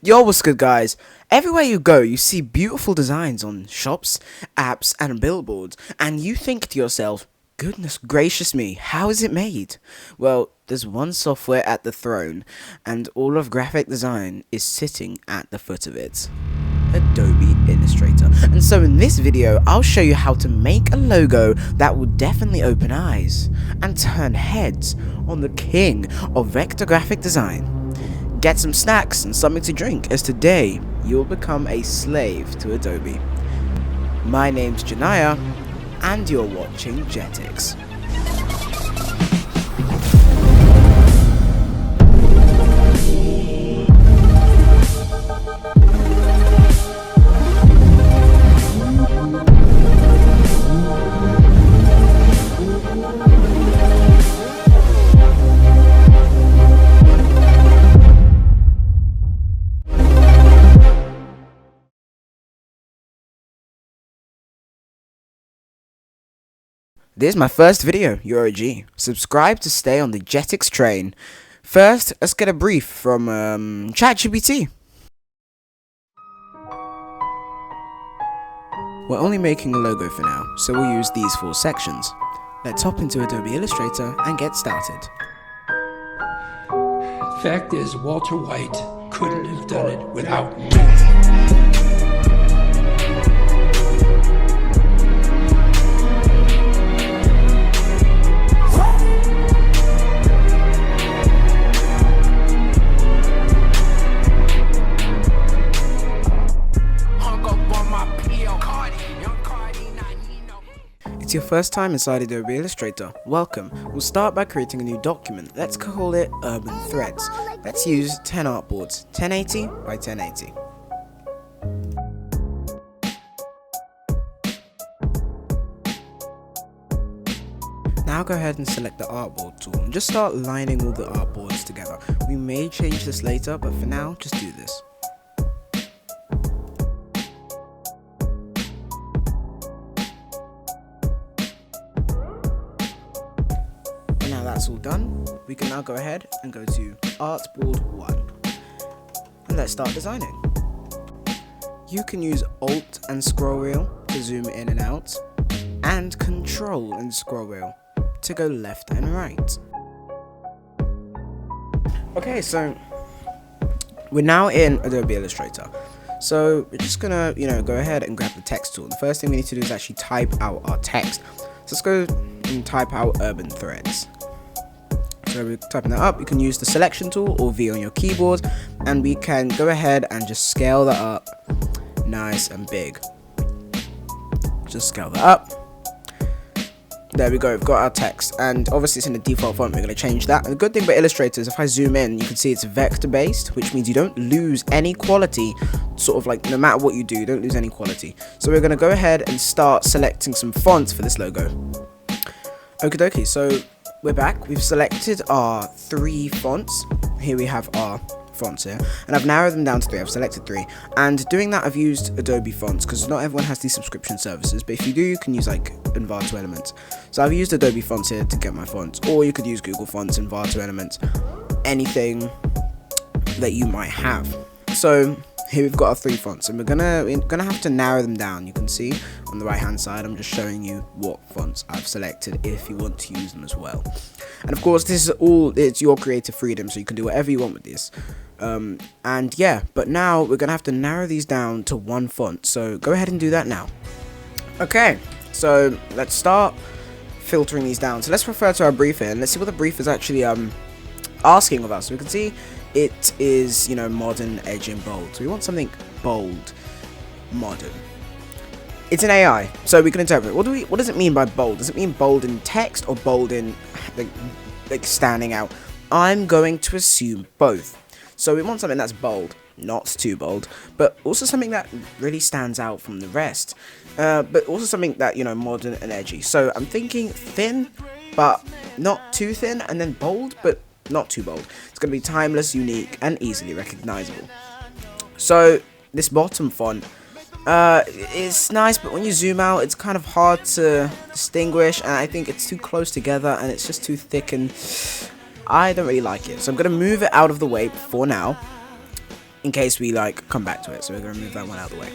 Yo, what's good, guys? Everywhere you go, you see beautiful designs on shops, apps, and billboards, and you think to yourself, goodness gracious me, how is it made? Well, there's one software at the throne, and all of graphic design is sitting at the foot of it. Adobe Illustrator. And so in this video, I'll show you how to make a logo that will definitely open eyes and turn heads on the king of vector graphic design. Get some snacks and something to drink, as today you'll become a slave to Adobe. My name's Janaya, and you're watching Jetix. This is my first video, you're a G. Subscribe to stay on the Jetix train. First, let's get a brief from ChatGPT. We're only making a logo for now, so we'll use these 4 sections. Let's hop into Adobe Illustrator and get started. Fact is, Walter White couldn't have done it without me. It's your first time inside Adobe Illustrator. Welcome. We'll start by creating a new document. Let's call it Urban Threads. Let's use 10 artboards, 1080 by 1080. Now go ahead and select the artboard tool and just start lining all the artboards together. We may change this later, but for now, just do this. Now that's all done, we can now go ahead and go to Artboard 1 and let's start designing. You can use Alt and scroll wheel to zoom in and out, and Control and scroll wheel to go left and right. Okay, so we're now in Adobe Illustrator. So we're just gonna, go ahead and grab the text tool. The first thing we need to do is actually type out our text. So let's go and type out Urban Threads. So we're typing that up. You can use the selection tool or V on your keyboard, and we can go ahead and just scale that up nice and big. Just scale that up. There we go, we've got our text, and obviously it's in the default font. We're going to change that. And the good thing about Illustrator is if I zoom in, you can see it's vector based, which means you don't lose any quality. Sort of like no matter what you do, you don't lose any quality. So we're going to go ahead and start selecting some fonts for this logo. Okie dokie, so we're back. We've selected our 3 fonts. Here we have our fonts here, and I've narrowed them down to 3. I've selected 3, and doing that I've used Adobe fonts because not everyone has these subscription services, but if you do, you can use like Envato Elements. So I've used Adobe fonts here to get my fonts, or you could use Google Fonts, Envato Elements, anything that you might have. So here we've got our 3 fonts, and we're gonna have to narrow them down. You can see on the right hand side, I'm just showing you what fonts I've selected if you want to use them as well. And of course, this is it's your creative freedom, so you can do whatever you want with this. And yeah, but now we're gonna have to narrow these down to 1 font. So go ahead and do that now. Okay, so let's start filtering these down. So let's refer to our brief here, and let's see what the brief is actually asking of us. So we can see it is, modern, edge, and bold. So we want something bold, modern. It's an AI, so we can interpret. What does it mean by bold? Does it mean bold in text or bold in like standing out? I'm going to assume both. So we want something that's bold, not too bold, but also something that really stands out from the rest. But also something that, modern and edgy. So I'm thinking thin, but not too thin, and then bold, but not too bold. It's going to be timeless, unique, and easily recognizable. So this bottom font it's nice, but when you zoom out, it's kind of hard to distinguish, and I think it's too close together, and it's just too thick, and I don't really like it. So I'm going to move it out of the way for now. in case we like come back to it. So we're going to move that one out of the way.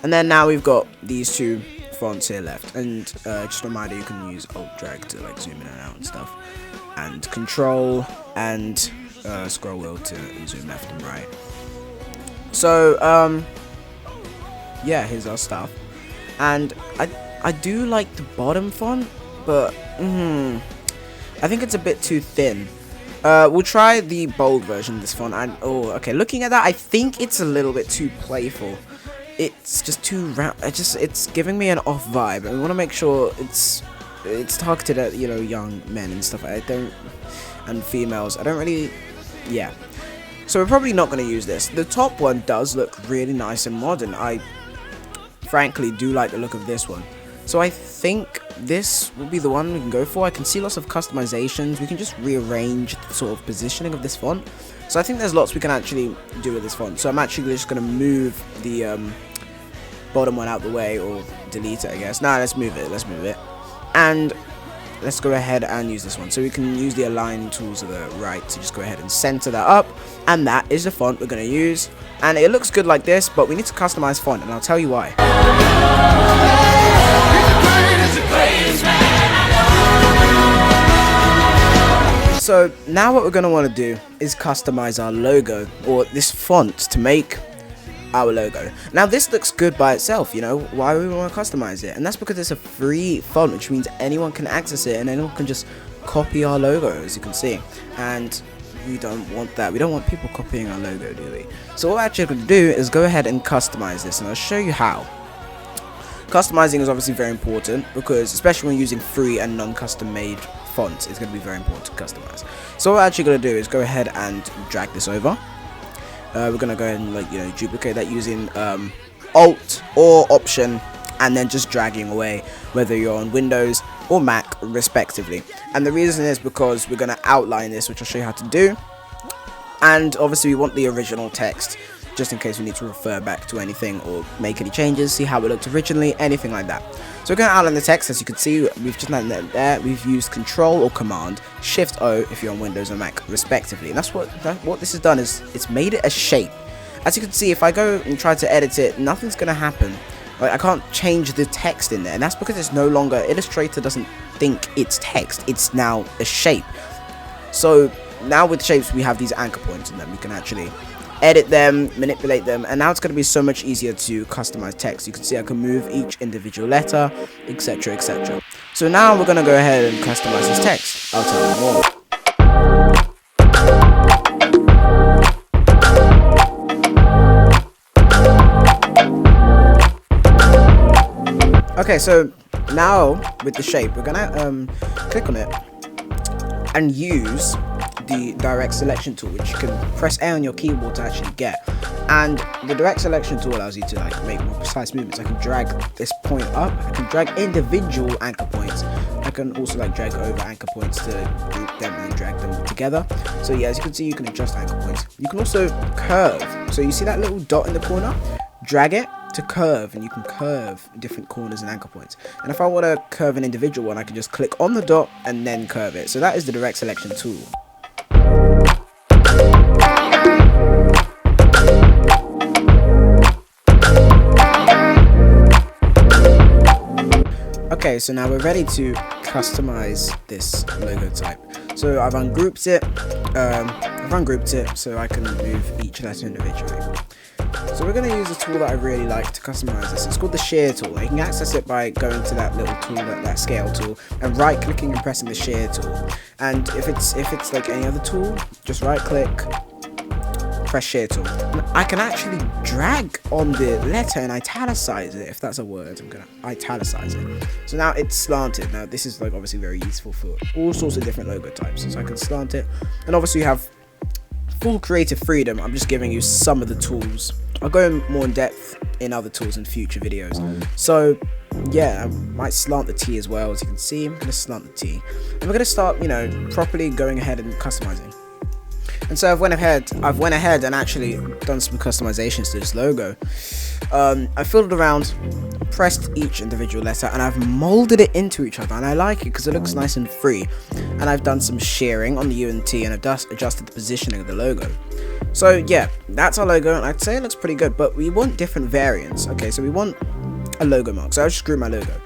And then now we've got these two fonts here left, and just a reminder, you can use Alt drag to like zoom in and out and stuff, and Control and scroll wheel to zoom left and right. So yeah, here's our stuff, and I do like the bottom font, but I think it's a bit too thin. We'll try the bold version of this font. And oh, okay, looking at that, I think it's a little bit too playful. It's just too round. It's giving me an off vibe. I want to make sure it's targeted at, you know, young men and stuff. And females. I don't really, yeah. So we're probably not going to use this. The top one does look really nice and modern. I frankly do like the look of this one. So I think this will be the one we can go for. I can see lots of customizations. We can just rearrange the sort of positioning of this font. So I think there's lots we can actually do with this font. So I'm actually just going to move the bottom one out the way, or delete it, I guess. Nah, let's move it. And let's go ahead and use this one. So we can use the align tools to the right to just go ahead and center that up. And that is the font we're going to use. And it looks good like this, but we need to customize font, and I'll tell you why. So now what we're going to want to do is customize our logo, or this font, to make our logo. Now this looks good by itself, you know, why would we want to customize it? And that's because it's a free font, which means anyone can access it and anyone can just copy our logo, as you can see. And we don't want that. We don't want people copying our logo, do we? So what we're actually going to do is go ahead and customize this, and I'll show you how. Customizing is obviously very important, because especially when using free and non-custom made fonts, it's going to be very important to customize. So what we're actually going to do is go ahead and drag this over. We're going to go ahead and, like, you know, duplicate that using Alt or Option, and then just dragging away, whether you're on Windows or Mac respectively. And the reason is because we're going to outline this, which I'll show you how to do. And obviously we want the original text, just in case we need to refer back to anything or make any changes, see how it looked originally, anything like that. So we're going to outline the text. As you can see, we've just done that there. We've used Control or Command, Shift O if you're on Windows or Mac respectively. And that's what this has done, is it's made it a shape. As you can see, if I go and try to edit it, nothing's going to happen. Like, I can't change the text in there, and that's because it's no longer, Illustrator doesn't think it's text, it's now a shape. So now with shapes, we have these anchor points in them. We can actually edit them, manipulate them, and now it's going to be so much easier to customize text. You can see I can move each individual letter, etc, etc. So now we're going to go ahead and customize this text. I'll tell you more. Okay, so now with the shape, we're gonna click on it and use the direct selection tool, which you can press A on your keyboard to actually get. And the direct selection tool allows you to, like, make more precise movements. I can drag this point up, I can drag individual anchor points, I can also, like, drag over anchor points to group them and drag them together. So yeah, as you can see, you can adjust anchor points. You can also curve. So you see that little dot in the corner? Drag it to curve, and you can curve different corners and anchor points. And if I want to curve an individual one, I can just click on the dot and then curve it. So that is the direct selection tool. Okay, so now we're ready to customize this logo type. So I've ungrouped it, so I can move each letter individually. So we're going to use a tool that I really like to customize this. It's called the Shear tool. You can access it by going to that little tool, that scale tool, and right clicking and pressing the Shear tool. And if it's like any other tool, just right click, press Shear tool. And I can actually drag on the letter and italicize it, if that's a word. I'm going to italicize it. So now it's slanted. Now this is, like, obviously very useful for all sorts of different logo types. So I can slant it, and obviously you have full creative freedom. I'm just giving you some of the tools. I'll go more in depth in other tools in future videos. So yeah, I might slant the T as well. As you can see, I'm going to slant the T, and we're going to start, you know, properly going ahead and customizing. And so I've went ahead and actually done some customizations to this logo. I fiddled around, pressed each individual letter, and I've molded it into each other, and I like it because it looks nice and free. And I've done some shearing on the U and T, and I've adjusted the positioning of the logo. So yeah, that's our logo, and I'd say it looks pretty good, but we want different variants. Okay, so we want a logo mark. So I just group my logo.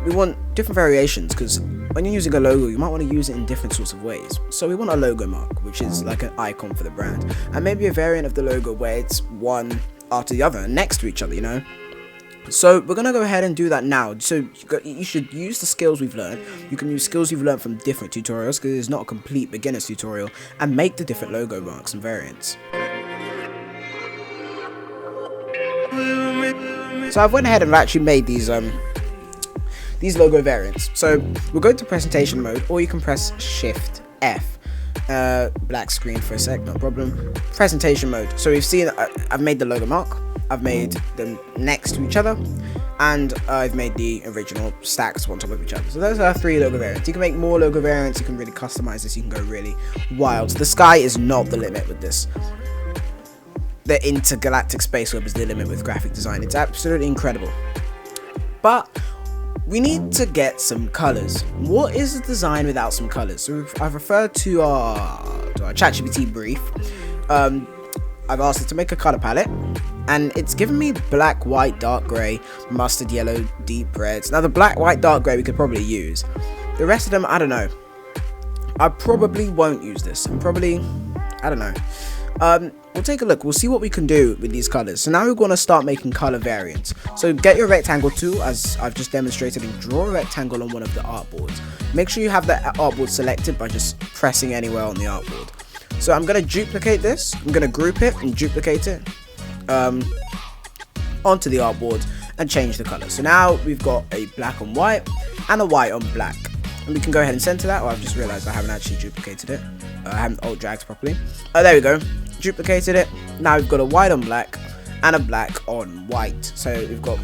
We want different variations, because when you're using a logo, you might want to use it in different sorts of ways. So we want a logo mark, which is like an icon for the brand, and maybe a variant of the logo where it's one after the other, next to each other, you know. So we're gonna go ahead and do that now. So you should use the skills we've learned. You can use skills you've learned from different tutorials, because it's not a complete beginner's tutorial, and make the different logo marks and variants. So I've went ahead and actually made these logo variants. So we'll go to presentation mode, or you can press Shift F. Black screen for a sec, no problem. Presentation mode. So we've seen I've made the logo mark, I've made them next to each other, and I've made the original stacks on top of each other. So those are 3 logo variants. You can make more logo variants, you can really customize this, you can go really wild. The sky is not the limit with this. The intergalactic space web is the limit with graphic design. It's absolutely incredible. But we need to get some colors. What is a design without some colors? So I've referred to our ChatGPT brief. I've asked it to make a color palette, and it's given me black, white, dark gray, mustard yellow, deep reds. Now the black, white, dark gray we could probably use. The rest of them, I don't know. I probably won't use this. I don't know. We'll take a look. We'll see what we can do with these colors. So now we're going to start making color variants. So get your rectangle tool, as I've just demonstrated, and draw a rectangle on one of the artboards. Make sure you have that artboard selected by just pressing anywhere on the artboard. So I'm going to duplicate this. I'm going to group it and duplicate it onto the artboard and change the color. So now we've got a black on white and a white on black. And we can go ahead and center that. Oh, I've just realized I haven't actually duplicated it. I haven't alt dragged properly. Oh, there we go. Duplicated it. Now we've got a white on black and a black on white. So we've got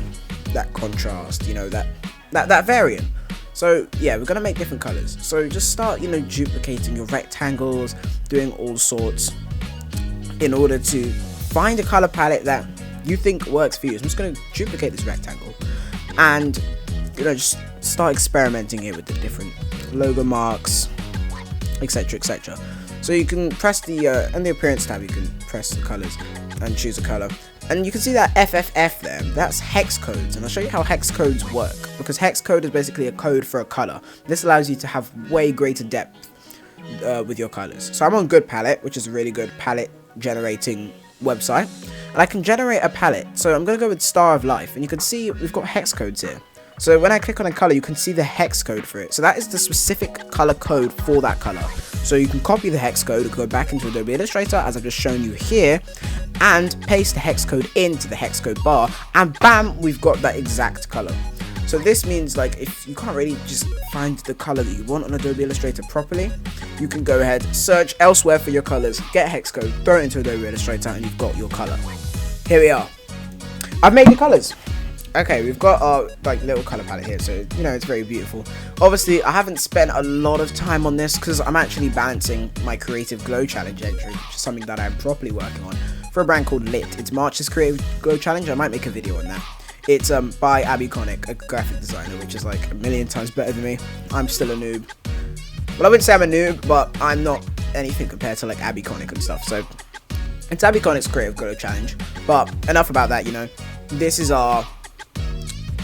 that contrast, you know, that variant. So yeah, we're gonna make different colors. So just start, you know, duplicating your rectangles, doing all sorts in order to find a color palette that you think works for you. So I'm just gonna duplicate this rectangle and, you know, just start experimenting here with the different logo marks, etc, etc. So you can press the in the appearance tab, you can press the colors and choose a color, and you can see that FFF there, that's hex codes, and I'll show you how hex codes work, because hex code is basically a code for a color. This allows you to have way greater depth with your colors. So I'm on Good Palette, which is a really good palette generating website, and I can generate a palette. So I'm going to go with Star of Life, and you can see we've got hex codes here. So when I click on a color, you can see the hex code for it. So that is the specific color code for that color. So you can copy the hex code, go back into Adobe Illustrator, as I've just shown you here, and paste the hex code into the hex code bar, and bam, we've got that exact color. So this means, like, if you can't really just find the color that you want on Adobe Illustrator properly, you can go ahead, search elsewhere for your colors, get hex code, throw it into Adobe Illustrator, and you've got your color. Here we are. I've made the colors. Okay, we've got our like little color palette here, so you know it's very beautiful. Obviously, I haven't spent a lot of time on this because I'm actually balancing my creative glow challenge entry, which is something that I'm properly working on for a brand called Lit. It's March's creative glow challenge. I might make a video on that. It's by Abby Connick, a graphic designer, which is like a million times better than me. I'm still a noob. Well, I wouldn't say I'm a noob, but I'm not anything compared to like Abby Connick and stuff. So it's Abby Connick's creative glow challenge. But enough about that. You know, this is our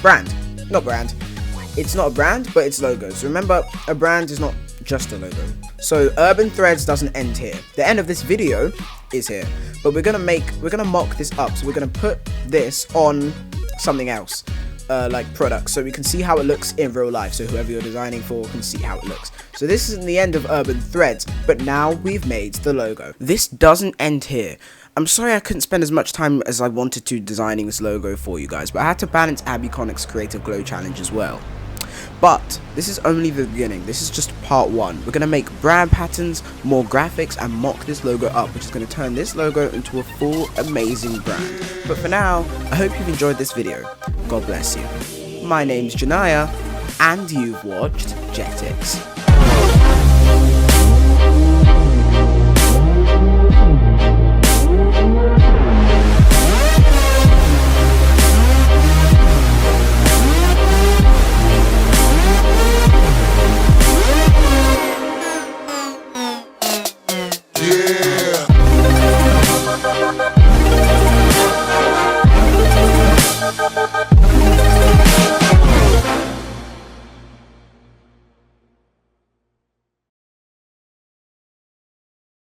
brand. It's not a brand, but it's logo. So remember, a brand is not just a logo. So Urban Threads doesn't end here. The end of this video is here, but we're gonna mock this up. So we're gonna put this on something else, like products, so we can see how it looks in real life. So whoever you're designing for can see how it looks. So this isn't the end of Urban Threads, but now we've made the logo. This doesn't end here. I'm sorry I couldn't spend as much time as I wanted to designing this logo for you guys, but I had to balance Abby Connick's creative glow challenge as well. But this is only the beginning. This is just part 1. We're going to make brand patterns, more graphics, and mock this logo up, which is going to turn this logo into a full amazing brand. But for now, I hope you've enjoyed this video. God bless you. My name's Janaya, and you've watched Jetix.